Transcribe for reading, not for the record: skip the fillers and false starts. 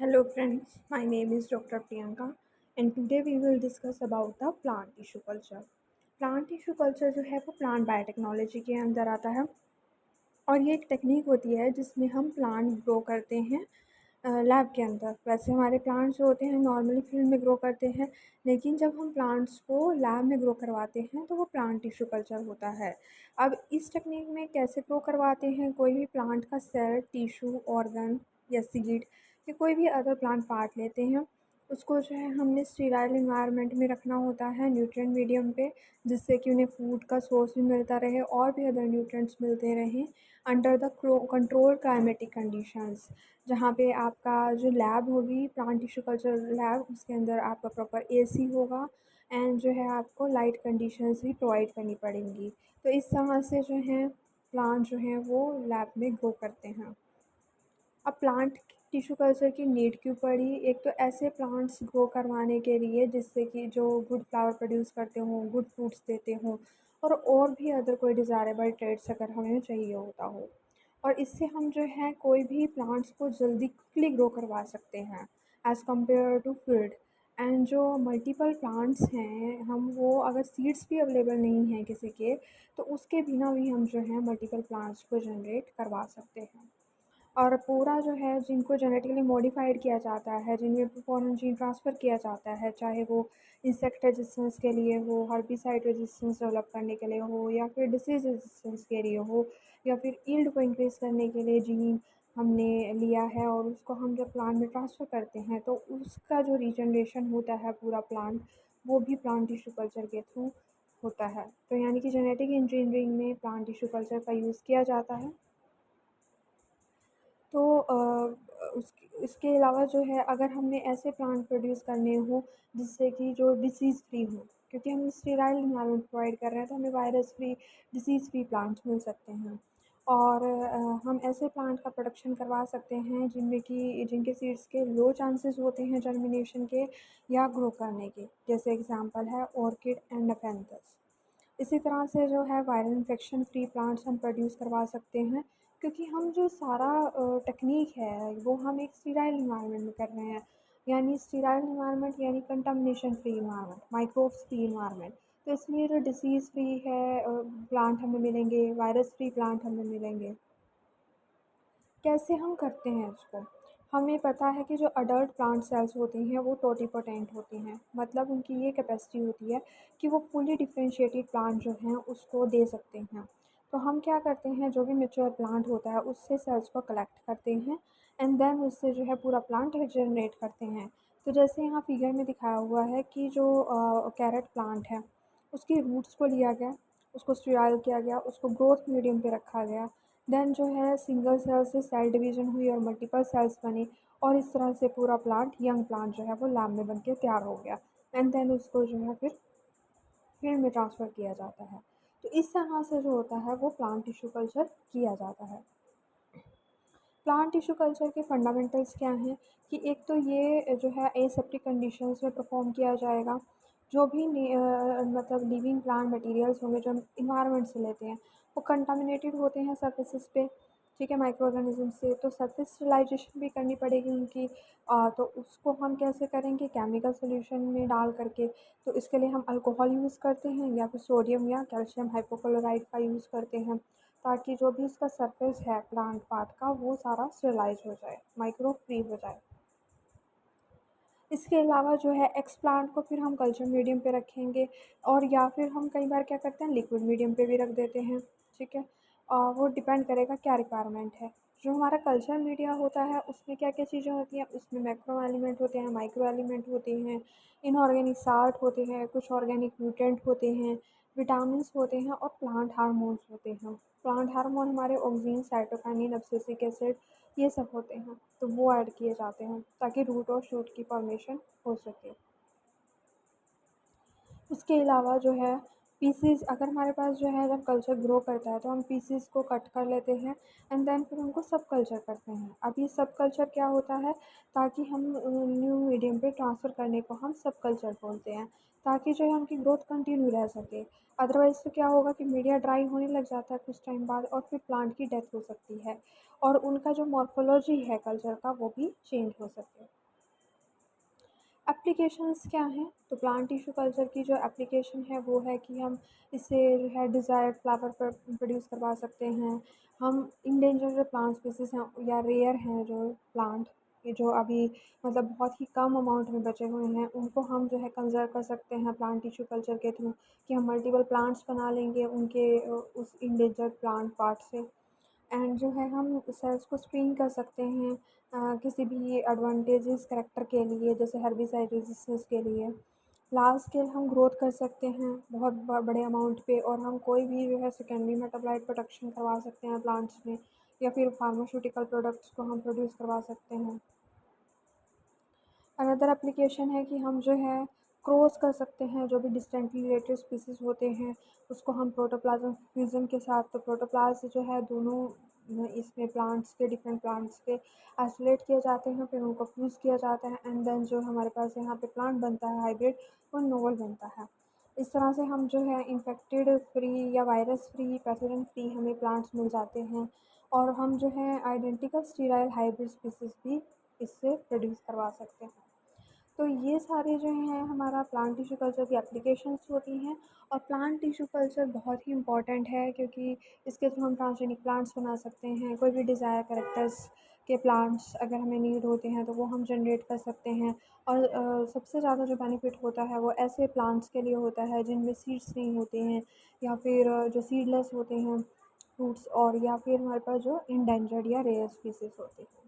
Hello friends, my name is Dr. Priyanka and today we will discuss about the plant tissue culture. Plant tissue culture जो है वो plant biotechnology के अंदर आता है और ये एक टेक्निक होती है जिसमें हम प्लांट ग्रो करते हैं लैब के अंदर। वैसे हमारे प्लांट्स जो होते हैं नॉर्मली फील्ड में ग्रो करते हैं, लेकिन जब हम प्लांट्स को लैब में ग्रो करवाते हैं तो वो प्लांट टिश्यू कल्चर होता है। अब इस टेक्निक में कैसे ग्रो करवाते हैं, कोई भी प्लांट का सेल, टिश्यू, ऑर्गन या सीड या कोई भी अदर प्लांट पार्ट लेते हैं, उसको जो है हमने स्टीराइल इन्वायरमेंट में रखना होता है, न्यूट्रिएंट मीडियम पे, जिससे कि उन्हें फूड का सोर्स भी मिलता रहे और भी अदर न्यूट्रिएंट्स मिलते रहें under the control climatic conditions. जहाँ पे आपका जो लैब होगी प्लांट टिश्यू कल्चर लैब, उसके अंदर आपका प्रॉपर एसी होगा एंड जो है आपको लाइट कंडीशंस भी प्रोवाइड करनी पड़ेंगी। तो इस तरह से जो है प्लांट जो हैं वो लैब में ग्रो करते हैं। अब प्लांट टिश्यू कल्चर की नीड क्यों पड़ी? एक तो ऐसे प्लांट्स ग्रो करवाने के लिए जिससे कि जो गुड फ्लावर प्रोड्यूस करते हों, गुड फ्रूट्स देते हों और भी अदर कोई डिज़ायरेबल ट्रेड्स अगर हमें चाहिए होता हो, और इससे हम जो है कोई भी प्लांट्स को जल्दी क्विकली ग्रो करवा सकते हैं as compare to field. And जो मल्टीपल प्लांट्स हैं, हम वो अगर सीड्स भी अवेलेबल नहीं हैं किसी के, तो उसके बिना भी हम जो है मल्टीपल प्लांट्स को जनरेट करवा सकते हैं। और पूरा जो है जिनको जेनेटिकली मॉडिफाइड किया जाता है, जिनमें फॉरेन जीन ट्रांसफ़र किया जाता है, चाहे वो इंसेक्ट रेजिस्टेंस के लिए हो, हर्बिसाइड रेजिस्टेंस डेवलप करने के लिए हो, या फिर डिसीज़ रेजिस्टेंस के लिए हो, या फिर यील्ड को इंक्रीज़ करने के लिए जीन हमने लिया है और उसको हम जब प्लांट में ट्रांसफ़र करते हैं तो उसका जो रीजनरेशन होता है पूरा प्लांट, वो भी प्लांट टिश्यू कल्चर के थ्रू होता है। तो यानी कि जेनेटिक इंजीनियरिंग में प्लांट टिश्यू कल्चर का यूज़ किया जाता है। तो इसके अलावा जो है अगर हमने ऐसे प्लांट प्रोड्यूस करने हों जिससे कि जो डिसीज़ फ्री हो, क्योंकि हम स्टेराइल इन्वायरमेंट प्रोवाइड कर रहे हैं तो हमें virus free, disease free plants मिल सकते हैं। और हम ऐसे प्लांट का प्रोडक्शन करवा सकते हैं जिनके सीड्स के लो चांसेस होते हैं जर्मिनेशन के या ग्रो करने के, जैसे एग्जांपल है ऑर्किड एंड नेफेंथस। इसी तरह से जो है वायरल इन्फेक्शन फ्री प्लांट्स हम प्रोड्यूस करवा सकते हैं, क्योंकि हम जो सारा टेक्निक है वो हम एक स्टीराइल इन्वायरमेंट में कर रहे हैं। यानी स्टीराइल इन्वायरमेंट यानी contamination free environment, microbes free environment. तो इसलिए जो डिसीज़ फ्री है प्लांट हमें मिलेंगे, वायरस फ्री प्लांट हमें मिलेंगे। कैसे हम करते हैं इसको? हमें पता है कि जो अडल्ट प्लांट सेल्स होती हैं वो टोटिपोटेंट होती हैं, मतलब उनकी ये कैपेसिटी होती है कि वो फुली डिफरेंशिएटेड प्लांट जो हैं उसको दे सकते हैं। तो हम क्या करते हैं, जो भी मैच्योर प्लांट होता है उससे सेल्स को कलेक्ट करते हैं एंड देन उससे जो है पूरा प्लांट जनरेट करते हैं। तो जैसे यहाँ फिगर में दिखाया हुआ है कि जो कैरेट प्लांट है उसकी रूट्स को लिया गया, उसको स्टेराइल किया गया, उसको ग्रोथ मीडियम पे रखा गया, देन जो है सिंगल सेल से सेल डिवीज़न हुई और मल्टीपल सेल्स बने और इस तरह से पूरा प्लांट, यंग प्लांट जो है वो लैब में बन के तैयार हो गया एंड देन उसको जो है फिर फील्ड में ट्रांसफ़र किया जाता है। तो इस तरह से जो होता है वो प्लांट टिश्यू कल्चर किया जाता है। प्लांट टिश्यू कल्चर के फंडामेंटल्स क्या हैं कि एक तो ये जो है एसेप्टिक कंडीशंस में परफॉर्म किया जाएगा। जो भी मतलब लिविंग प्लांट मटेरियल्स होंगे जो हम इन्वायरमेंट से लेते हैं वो कंटामिनेटेड होते हैं सरफेसेस पे, ठीक है, माइक्रो ऑर्गेनिज्म से, तो सरफेस स्टरलाइजेशन भी करनी पड़ेगी उनकी। तो उसको हम कैसे करेंगे, केमिकल सोल्यूशन में डाल करके। तो इसके लिए हम अल्कोहल यूज़ करते हैं या फिर सोडियम या कैल्शियम हाइपोक्लोराइड का यूज़ करते हैं, ताकि जो भी उसका सरफेस है प्लांट पार्ट का वो सारा स्टरलाइज हो जाए, माइक्रो फ्री हो जाए। इसके अलावा जो है एक्स प्लांट को फिर हम कल्चर मीडियम पे रखेंगे, और या फिर हम कई बार क्या करते हैं लिक्विड मीडियम पे भी रख देते हैं, ठीक है। वो डिपेंड करेगा क्या रिक्वायरमेंट है। जो हमारा कल्चर मीडिया होता है उसमें क्या क्या चीज़ें होती हैं, उसमें मैक्रो एलिमेंट होते हैं, माइक्रो एलिमेंट होते हैं, इनऑर्गेनिक साल्ट होते हैं, कुछ ऑर्गेनिक न्यूट्रेंट होते हैं, विटामिन्स होते हैं और प्लांट हार्मोन्स होते हैं। प्लांट हार्मोन हमारे ऑक्सीन, साइटोकाइनिन, एब्सिसिक एसिड, ये सब होते हैं, तो वो ऐड किए जाते हैं ताकि रूट और शूट की फॉर्मेशन हो सके। उसके अलावा जो है पीसीज, अगर हमारे पास जो है जब कल्चर ग्रो करता है तो हम पीसीज को कट कर लेते हैं एंड देन फिर उनको सब कल्चर करते हैं। अब ये सब कल्चर क्या होता है, ताकि हम न्यू मीडियम पे ट्रांसफ़र करने को हम सब कल्चर बोलते हैं, ताकि जो है उनकी ग्रोथ कंटिन्यू रह सके। अदरवाइज़ तो क्या होगा कि मीडिया ड्राई होने लग जाता है कुछ टाइम बाद और फिर प्लांट की डेथ हो सकती है। और उनका जो मॉर्फोलॉजी है कल्चर का वो भी चेंज हो सके। एप्लीकेशंस क्या हैं? तो प्लांट टिश्यू कल्चर की जो एप्लीकेशन है वो है कि हम इससे जो है डिज़ायर्ड फ्लावर प्रोड्यूस करवा सकते हैं। हम इंडेंजर्ड जो प्लांट स्पीसीज हैं या रेयर हैं जो प्लांट ये जो अभी मतलब बहुत ही कम अमाउंट में बचे हुए हैं उनको हम जो है कंजर्व कर सकते हैं प्लांट टिश्यू कल्चर के थ्रू, कि हम मल्टीपल प्लांट्स बना लेंगे उनके उस इंडेंजर्ड प्लांट पार्ट से। एंड जो है हम सेल्स को स्क्रीन कर सकते हैं किसी भी एडवांटेजेस करेक्टर के लिए, जैसे हर्बिसाइड रेजिस्टेंस के लिए। लार्ज स्केल हम ग्रोथ कर सकते हैं बहुत बड़े अमाउंट पे, और हम कोई भी जो है सेकेंडरी मेटाबोलाइट प्रोडक्शन करवा सकते हैं प्लांट्स में, या फिर फार्मास्यूटिकल प्रोडक्ट्स को हम प्रोड्यूस करवा सकते हैं। अनदर एप्लीकेशन है कि हम जो है क्रॉस कर सकते हैं जो भी डिस्टेंटली रिलेटेड स्पीसीज़ होते हैं उसको हम प्रोटोप्लाज्म फ्यूज़न के साथ, तो प्रोटोप्लास्ट जो है दोनों इसमें प्लांट्स के डिफरेंट प्लांट्स के आइसोलेट किए जाते हैं, फिर उनको फ्यूज़ किया जाता है एंड देन जो हमारे पास यहाँ पे प्लांट बनता है हाइब्रिड, वो नोवल बनता है। इस तरह से हम जो है इन्फेक्टेड फ्री या वायरस फ्री पैथोजन फ्री हमें प्लांट्स मिल जाते हैं, और हम जो है आइडेंटिकल स्टीराइल हाइब्रिड स्पीसीज़ भी इससे प्रोड्यूस करवा सकते हैं। तो ये सारे जो हैं हमारा प्लांट टिश्यू कल्चर की एप्लीकेशंस होती हैं। और प्लांट टिश्यू कल्चर बहुत ही इम्पॉर्टेंट है क्योंकि इसके थ्रू हम ट्रांसजेनिक प्लांट्स बना सकते हैं। कोई भी डिज़ायर कैरेक्टर्स के प्लांट्स अगर हमें नीड होते हैं तो वो हम जनरेट कर सकते हैं। और सबसे ज़्यादा जो बेनिफिट होता है वो ऐसे प्लांट्स के लिए होता है जिनमें सीड्स नहीं होते हैं, या फिर जो सीडलेस होते हैं फ्रूट्स, और या फिर हमारे पास जो इंडेंजर्ड या रेयर स्पीसीज़ होते हैं।